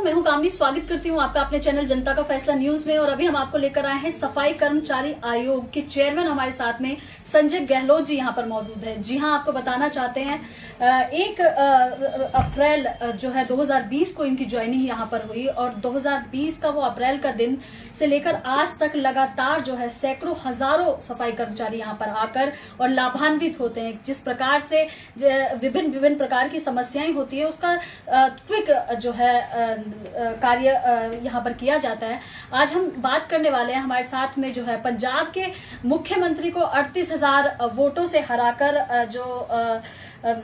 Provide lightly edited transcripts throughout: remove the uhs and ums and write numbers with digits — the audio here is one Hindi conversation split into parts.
मैं हूं कामनी। स्वागत करती हूं आपका अपने चैनल जनता का फैसला न्यूज में। और अभी हम आपको लेकर आए हैं सफाई कर्मचारी आयोग के चेयरमैन हमारे साथ में संजय गहलोत जी यहां पर मौजूद है। जी हां, आपको बताना चाहते हैं 1 अप्रैल जो है 2020 को इनकी ज्वाइनिंग यहां पर हुई और 2020 का वो अप्रैल का दिन से लेकर आज तक लगातार जो है सैकड़ों हजारों सफाई कर्मचारी यहां पर आकर और लाभान्वित होते हैं। जिस प्रकार से विभिन्न प्रकार की समस्याएं होती है उसका क्विक जो है कार्य यहाँ पर किया जाता है। आज हम बात करने वाले हैं, हमारे साथ में जो है पंजाब के मुख्यमंत्री को 38,000 वोटों से हराकर जो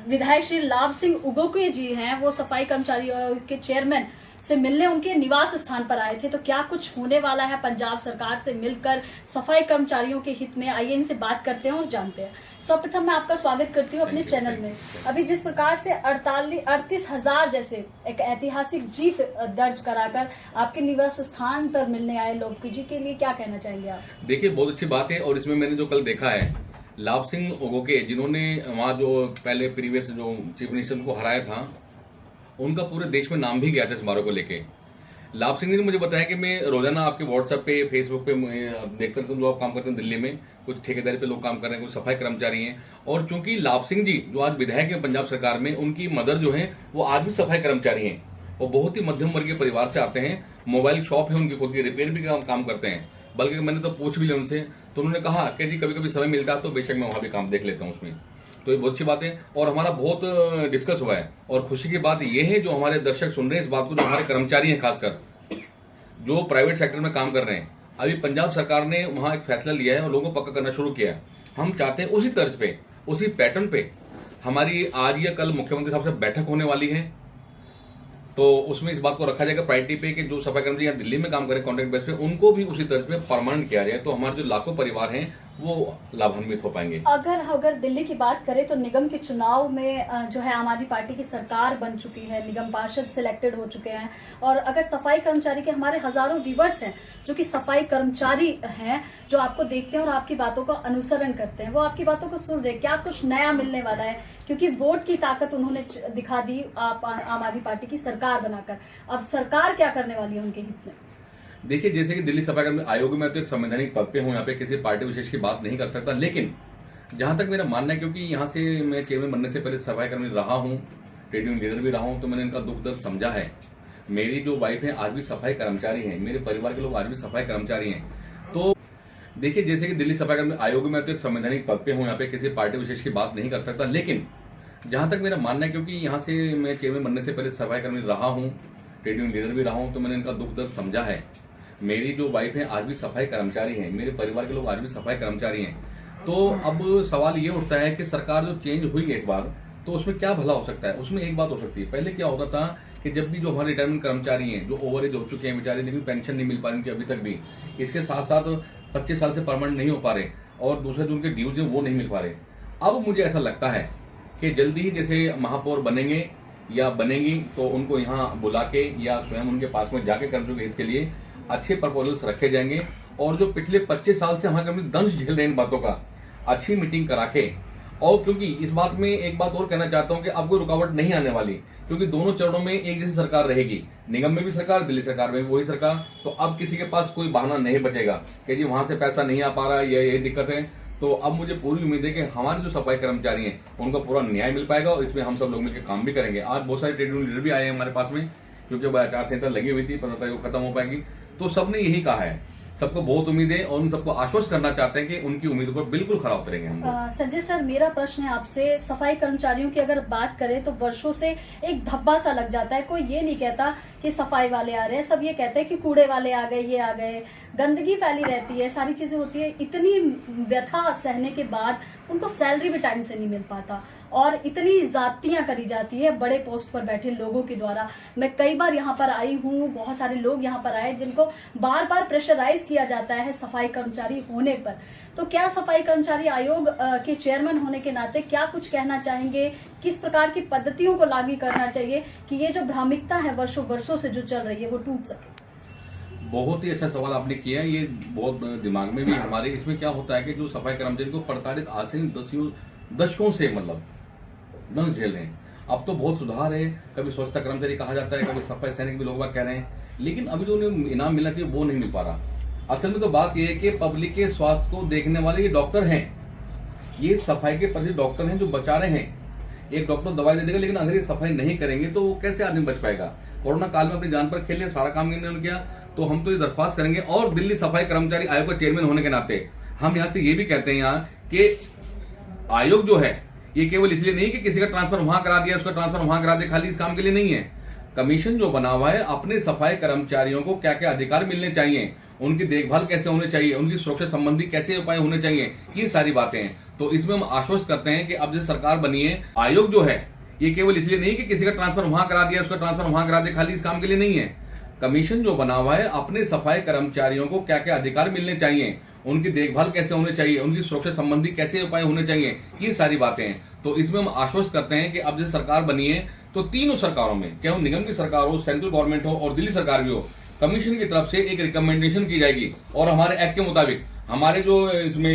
विधायक श्री लाभ सिंह उगोके जी हैं, वो सफाई कर्मचारी के चेयरमैन से मिलने उनके निवास स्थान पर आए थे। तो क्या कुछ होने वाला है पंजाब सरकार से मिलकर सफाई कर्मचारियों के हित में, आइए इनसे बात करते हैं और जानते हैं। सर्वप्रथम मैं आपका स्वागत करती हूँ अपने चैनल में। अभी जिस प्रकार से 38,000 जैसे एक ऐतिहासिक जीत दर्ज कराकर आपके निवास स्थान पर मिलने आए लोग जी के लिए क्या कहना चाहेंगे आप? देखिए, बहुत अच्छी बात है। और इसमें मैंने जो कल देखा है, लाभ सिंह उगोके जिन्होंने वहाँ जो पहले प्रीवियस जो चीफ मिनिस्टर को हराया था, उनका पूरे देश में नाम भी गया था समारोह को लेके। लाभ सिंह जी ने मुझे बताया कि मैं रोजाना आपके व्हाट्सएप पे, फेसबुक पे देखकर तुम लोग काम करते हैं दिल्ली में, कुछ ठेकेदारी पे लोग काम कर रहे हैं, कुछ सफाई कर्मचारी हैं। और चूंकि लाभ सिंह जी जो आज विधायक है पंजाब सरकार में, उनकी मदर जो है वो आज भी सफाई कर्मचारी हैं। वो बहुत ही मध्यम वर्गीय परिवार से आते हैं। मोबाइल शॉप है उनकी खुद की, रिपेयर भी काम करते हैं। बल्कि मैंने तो पूछ भी लिया उनसे, तो उन्होंने कहा कि जी कभी कभी समय मिलता है तो बेशक मैं वहां भी काम देख लेता हूँ उसमें। तो ये बहुत अच्छी बात है और हमारा बहुत डिस्कस हुआ है। और खुशी की बात यह है, जो हमारे दर्शक सुन रहे हैं इस बात को, जो हमारे कर्मचारी हैं खासकर जो प्राइवेट सेक्टर में काम कर रहे हैं, अभी पंजाब सरकार ने वहां एक फैसला लिया है और लोगों को पक्का करना शुरू किया है। हम चाहते हैं उसी तर्ज पे, उसी पैटर्न पे हमारी आज या कल मुख्यमंत्री साहब से बैठक होने वाली है। तो उसमें इस बात को रखा जाएगा प्रायोरिटी पे कि जो सफाई कर्मचारी यहाँ दिल्ली में काम करें कॉन्ट्रैक्ट बेस पे, उनको भी उसी तर्ज पे परमानेंट किया जाए। तो हमारे जो लाखों परिवार हैं वो लाभान्वित हो पाएंगे। अगर दिल्ली की बात करें तो निगम के चुनाव में जो है आम आदमी पार्टी की सरकार बन चुकी है, निगम पार्षद सिलेक्टेड हो चुके हैं। और अगर सफाई कर्मचारी के हमारे हजारों व्यूवर्स हैं जो कि सफाई कर्मचारी हैं, जो आपको देखते हैं और आपकी बातों का अनुसरण करते हैं, वो आपकी बातों को सुन रहे, क्या कुछ नया मिलने वाला है? क्योंकि वोट की ताकत उन्होंने दिखा दी आप आम आदमी पार्टी की सरकार बनाकर। अब सरकार क्या करने वाली है उनके हित में? देखिए, जैसे कि दिल्ली सफाई कर्मचारी आयोग में तो एक संवैधानिक पद पे हूं, यहाँ पे किसी पार्टी विशेष की बात नहीं कर सकता। लेकिन जहां तक मेरा मानना है, क्योंकि यहाँ से मैं चेयरमैन बनने से पहले सफाई कर्मी रहा हूं, ट्रेड यूनियन लीडर भी रहा हूं, तो मैंने इनका दुख दर्द समझा है। मेरी जो वाइफ है आज भी सफाई कर्मचारी है, मेरे परिवार के लोग आज भी सफाई कर्मचारी हैं। तो देखिए, जैसे कि दिल्ली सफाई कर्मचारी आयोग में तो एक संवैधानिक पद पे हूं, यहाँ पे किसी पार्टी विशेष की बात नहीं कर सकता। लेकिन जहां तक मेरा मानना है, क्योंकि यहाँ से मैं चेयरमैन बनने से पहले सफाई कर्मी रहा हूं, ट्रेड यूनियन लीडर भी रहा हूं, तो मैंने इनका दुख दर्द समझा है। मेरी जो वाइफ है आज भी सफाई कर्मचारी है, मेरे परिवार के लोग आज भी सफाई कर्मचारी हैं। तो अब सवाल ये उठता है कि सरकार जो चेंज हुई है इस बार, तो उसमें क्या भला हो सकता है? उसमें एक बात हो सकती है, पहले क्या होता था कि जब भी जो हमारे रिटायरमेंट कर्मचारी हैं, जो ओवर एज हो चुके हैं बेचारे, लेकिन पेंशन नहीं मिल पा रही उनकी अभी तक भी, इसके साथ साथ 25 साल से परमानेंट नहीं हो पा रहे, और दूसरे जो उनके ड्यूज है वो नहीं मिल पा रहे। अब मुझे ऐसा लगता है कि जल्दी ही जैसे महापौर बनेंगे या बनेंगी, तो उनको यहाँ बुला के या स्वयं उनके पास में जाके कर्मचारियों के हित के लिए अच्छे प्रपोजल्स रखे जाएंगे। और जो पिछले 25 साल से हमारे कर्मचारी दंश झेल रहे हैं इन बातों का, अच्छी मीटिंग करा के, और क्योंकि इस बात में एक बात और कहना चाहता हूं कि अब कोई रुकावट नहीं आने वाली, क्योंकि दोनों चरणों में एक जैसी सरकार रहेगी, निगम में भी सरकार, दिल्ली सरकार में भी वही सरकार। तो अब किसी के पास कोई बहाना नहीं बचेगा कि जी वहां से पैसा नहीं आ पा रहा, यही दिक्कत है। तो अब मुझे पूरी उम्मीद है कि हमारे जो सफाई कर्मचारी हैं उनको पूरा न्याय मिल पाएगा और इसमें हम सब लोग मिलकर काम भी करेंगे। आज बहुत सारे ट्रेड यूनियन लीडर भी आए हैं हमारे पास में, क्योंकि आचार संहिता लगी हुई थी, 15 तारीख को खत्म हो पाएगी। तो सबने यही कहा है, सबको बहुत उम्मीद है और उन सबको आश्वस्त करना चाहते हैं कि उनकी उम्मीदों पर बिल्कुल खरा उतरेंगे हम। संजय सर, मेरा प्रश्न है आपसे, सफाई कर्मचारियों की अगर बात करें तो वर्षों से एक धब्बा सा लग जाता है। कोई ये नहीं कहता कि सफाई वाले आ रहे हैं, सब ये कहते हैं कि कूड़े वाले आ गए, ये आ गए, गंदगी फैली रहती है, सारी चीजें होती है। इतनी व्यथा सहने के बाद उनको सैलरी भी टाइम से नहीं मिल पाता और इतनी जातियां करी जाती है बड़े पोस्ट पर बैठे लोगों के द्वारा। मैं कई बार यहाँ पर आई हूँ, बहुत सारे लोग यहाँ पर आए जिनको बार बार प्रेशराइज किया जाता है सफाई कर्मचारी होने पर। तो क्या सफाई कर्मचारी आयोग के चेयरमैन होने के नाते क्या कुछ कहना चाहेंगे, किस प्रकार की पद्धतियों को लागू करना चाहिए कि ये जो भ्रामिकता है वर्षों से जो चल रही है वो टूट सके? बहुत ही अच्छा सवाल आपने किया, ये बहुत दिमाग में भी हमारे। इसमें क्या होता है कि जो सफाई कर्मचारी को प्रताड़ित आज से दशकों से मतलब दंश झेल रहे हैं, अब तो बहुत सुधार है, कभी स्वच्छता कर्मचारी कहा जाता है, कभी सफाई सैनिक भी लोग बाग कह रहे हैं, लेकिन अभी जो उन्हें इनाम मिलना चाहिए वो नहीं मिल पा रहा। असल में तो बात यह है कि पब्लिक के स्वास्थ्य को देखने वाले ये डॉक्टर हैं, ये सफाई के प्रति डॉक्टर हैं जो बचा रहे हैं। एक डॉक्टर दवाई दे देगा, लेकिन अगर ये सफाई नहीं करेंगे तो वो कैसे आदमी बच पाएगा। कोरोना काल में अपनी जान पर खेल लिया, सारा काम इन्होंने किया, तो हम तो ये दरख्वास्त करेंगे। और दिल्ली सफाई कर्मचारी आयोग का चेयरमैन होने के नाते हम यहाँ से ये भी कहते हैं यहाँ कि आयोग जो है ये केवल इसलिए नहीं कि किसी का ट्रांसफर वहां करा दिया, उसका ट्रांसफर वहां करा दिया, खाली इस काम के लिए नहीं है। कमीशन जो बना हुआ है, अपने सफाई कर्मचारियों को क्या क्या अधिकार मिलने चाहिए, उनकी देखभाल कैसे होनी चाहिए, उनकी सुरक्षा संबंधी कैसे उपाय होने चाहिए, ये सारी बातें हैं। तो इसमें हम आश्वस्त करते हैं कि अब जो सरकार बनी है, आयोग जो है ये केवल इसलिए नहीं कि किसी का ट्रांसफर वहां करा दिया, उसका ट्रांसफर वहां करा दिया, खाली इस काम के लिए नहीं है। कमीशन जो बना हुआ है, अपने सफाई कर्मचारियों को क्या क्या अधिकार मिलने चाहिए, उनकी देखभाल कैसे होनी चाहिए, उनकी सुरक्षा संबंधी कैसे उपाय होने चाहिए, ये सारी बातें हैं। तो इसमें हम आश्वस्त करते हैं कि अब जो सरकार बनी है, तो तीनों सरकारों में, चाहे वो निगम की सरकार हो, सेंट्रल गवर्नमेंट हो और दिल्ली सरकार भी हो, कमीशन की तरफ से एक रिकमेंडेशन की जाएगी और हमारे एक्ट के मुताबिक हमारे जो इसमें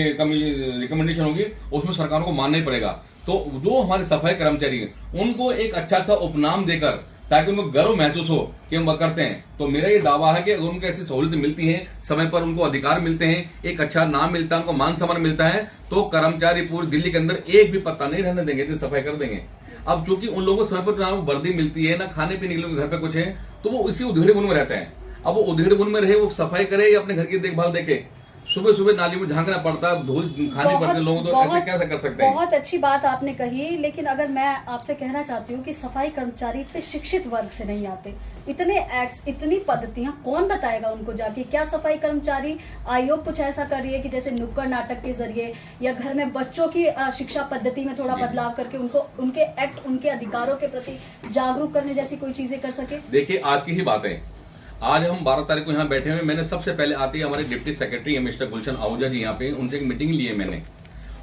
रिकमेंडेशन होगी उसमें सरकारों को मानना ही पड़ेगा। तो जो हमारे सफाई कर्मचारी हैं उनको एक अच्छा सा उपनाम देकर, ताकि उनको गर्व महसूस हो कि हम करते हैं। तो मेरा ये दावा है कि अगर उनको ऐसी सहूलियत मिलती है, समय पर उनको अधिकार मिलते हैं, एक अच्छा नाम मिलता है, उनको मान सम्मान मिलता है, तो कर्मचारी पूरी दिल्ली के अंदर एक भी पत्ता नहीं रहने देंगे, तो सफाई कर देंगे। अब क्योंकि उन लोगों को समय पर ना वर्दी मिलती है, ना खाने पीने के लिए घर पे कुछ है, तो वो इसी उधेड़े बुन में रहते हैं। अब वो उधेड़ बुन में रहे, वो सफाई करे या अपने घर की देखभाल देखे, सुबह सुबह नाली में झांकना पड़ता है, धूल खानी पड़ती है लोगों, तो ऐसे कैसे कर सकते हैं। बहुत अच्छी बात आपने कही, लेकिन अगर मैं आपसे कहना चाहती हूँ कि सफाई कर्मचारी इतने शिक्षित वर्ग से नहीं आते, इतने एक्ट्स, इतनी पद्धतियां कौन बताएगा उनको जाके। क्या सफाई कर्मचारी आयोग कुछ ऐसा कर रही है कि जैसे नुक्कड़ नाटक के जरिए या घर में बच्चों की शिक्षा पद्धति में थोड़ा बदलाव करके उनको उनके एक्ट, उनके अधिकारों के प्रति जागरूक करने जैसी कोई चीजें कर सके। देखिए आज की ही बात है, आज हम 12 तारीख को यहाँ बैठे हुए, मैंने सबसे पहले आते ही हमारे डिप्टी सेक्रेटरी मिस्टर गुलशन आहूजा जी यहाँ पे, उनसे एक मीटिंग ली है मैंने,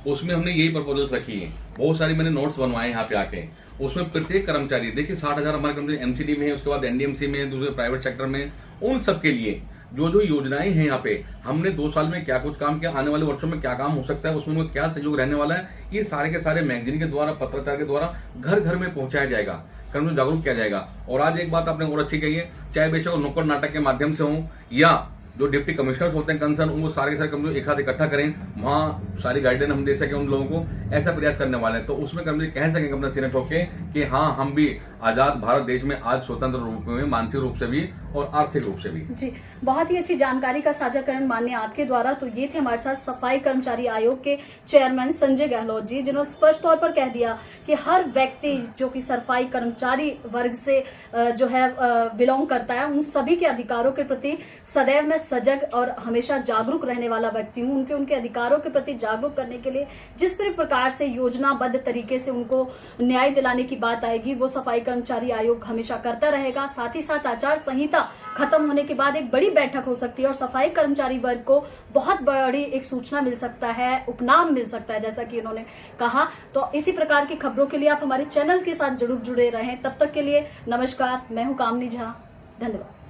उसमें हमने यही प्रपोजल्स रखी है, बहुत सारी मैंने नोट्स बनवाए यहाँ पे आके। उसमें प्रत्येक कर्मचारी, देखिए 60,000 हमारे कर्मचारी एमसीडी में है, उसके बाद एनडीएमसी में, दूसरे प्राइवेट सेक्टर में, उन सबके लिए जो जो योजनाएं हैं यहाँ पे, हमने 2 साल में क्या कुछ काम किया, आने वाले वर्षों में क्या काम हो सकता है, उसमें क्या सहयोग रहने वाला है, ये सारे के सारे मैगजीन के द्वारा, पत्राचार के द्वारा घर घर में पहुंचाया जाएगा, कर्मचारी जागरूक किया जाएगा। और आज एक बात आपने और अच्छी कही है, चाहे बेशक नुक्कड़ नाटक के माध्यम से हो या जो डिप्टी कमिश्नर्स होते हैं कंसर्न, उनको सारे के सारे कर्मचारी एक साथ इकट्ठा करें, वहां सारी गाइडेंस हम दे सके उन लोगों को, ऐसा प्रयास करने वाले हैं। तो उसमें कर्मचारी कह सकेंगे अपना सिर ठोक के कि हाँ, हम भी आजाद भारत देश में आज स्वतंत्र रूप में, मानसिक रूप से भी और आर्थिक रूप से भी। जी, बहुत ही अच्छी जानकारी का साझाकरण माननीय आपके द्वारा। तो ये थे हमारे साथ सफाई कर्मचारी आयोग के चेयरमैन संजय गहलोत जी, जिन्होंने स्पष्ट तौर पर कह दिया कि हर व्यक्ति जो कि सफाई कर्मचारी वर्ग से जो है बिलोंग करता है, उन सभी के अधिकारों के प्रति सदैव मैं सजग और हमेशा जागरूक रहने वाला व्यक्ति हूँ। उनके अधिकारों के प्रति जागरूक करने के लिए जिस भी प्रकार से योजनाबद्ध तरीके से उनको न्याय दिलाने की बात आएगी, वो सफाई कर्मचारी आयोग हमेशा करता रहेगा। साथ ही साथ आचार संहिता खत्म होने के बाद एक बड़ी बैठक हो सकती है और सफाई कर्मचारी वर्ग को बहुत बड़ी एक सूचना मिल सकता है, उपनाम मिल सकता है, जैसा कि इन्होंने कहा। तो इसी प्रकार की खबरों के लिए आप हमारे चैनल के साथ जरूर जुड़े रहें। तब तक के लिए नमस्कार, मैं हूं कामनी झा, धन्यवाद।